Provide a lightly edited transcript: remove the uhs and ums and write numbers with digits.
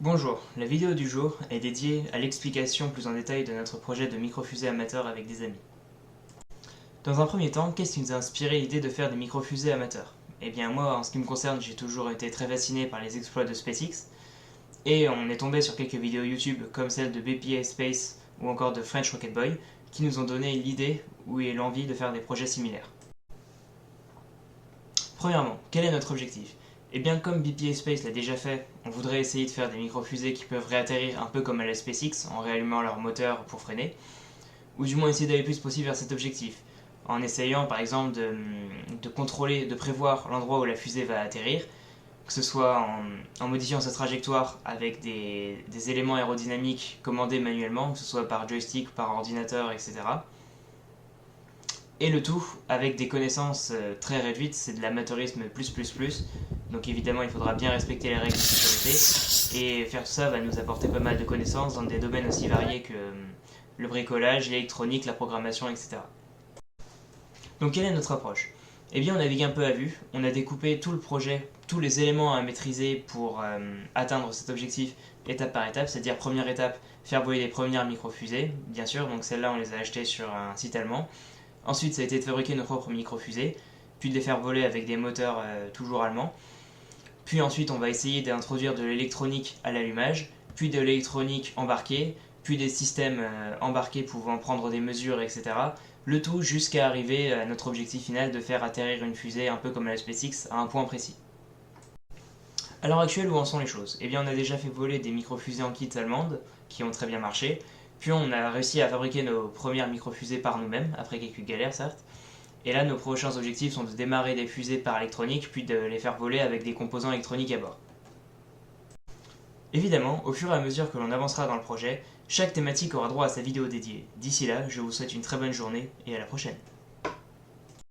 Bonjour, la vidéo du jour est dédiée à l'explication plus en détail de notre projet de microfusée amateur avec des amis. Dans un premier temps, qu'est-ce qui nous a inspiré l'idée de faire des microfusées amateurs? Eh bien moi, en ce qui me concerne, j'ai toujours été très fasciné par les exploits de SpaceX, et on est tombé sur quelques vidéos YouTube comme celle de BPA Space ou encore de French Rocket Boy, qui nous ont donné l'idée et l'envie de faire des projets similaires. Premièrement, quel est notre objectif? Eh bien, comme BPA Space l'a déjà fait, on voudrait essayer de faire des microfusées qui peuvent réatterrir un peu comme à la SpaceX en réallumant leur moteur pour freiner, ou du moins essayer d'aller le plus possible vers cet objectif, en essayant par exemple de contrôler, de prévoir l'endroit où la fusée va atterrir, que ce soit en modifiant sa trajectoire avec des éléments aérodynamiques commandés manuellement, que ce soit par joystick, par ordinateur, etc. Et le tout avec des connaissances très réduites, c'est de l'amateurisme plus. Donc évidemment, il faudra bien respecter les règles de sécurité. Et faire tout ça va nous apporter pas mal de connaissances dans des domaines aussi variés que le bricolage, l'électronique, la programmation, etc. Donc quelle est notre approche? Eh bien, on navigue un peu à vue, on a découpé tout le projet, tous les éléments à maîtriser pour atteindre cet objectif étape par étape, c'est-à-dire première étape, faire voler les premières microfusées, bien sûr, donc celles-là on les a achetées sur un site allemand. Ensuite, ça a été de fabriquer nos propres microfusées, puis de les faire voler avec des moteurs toujours allemands. Puis ensuite, on va essayer d'introduire de l'électronique à l'allumage, puis de l'électronique embarquée, puis des systèmes embarqués pouvant prendre des mesures, etc. Le tout jusqu'à arriver à notre objectif final de faire atterrir une fusée un peu comme à la SpaceX à un point précis. À l'heure actuelle, où en sont les choses? Eh bien, on a déjà fait voler des microfusées en kit allemandes qui ont très bien marché, puis on a réussi à fabriquer nos premières microfusées par nous-mêmes, après quelques galères certes. Et là, nos prochains objectifs sont de démarrer des fusées par électronique, puis de les faire voler avec des composants électroniques à bord. Évidemment, au fur et à mesure que l'on avancera dans le projet, chaque thématique aura droit à sa vidéo dédiée. D'ici là, je vous souhaite une très bonne journée et à la prochaine.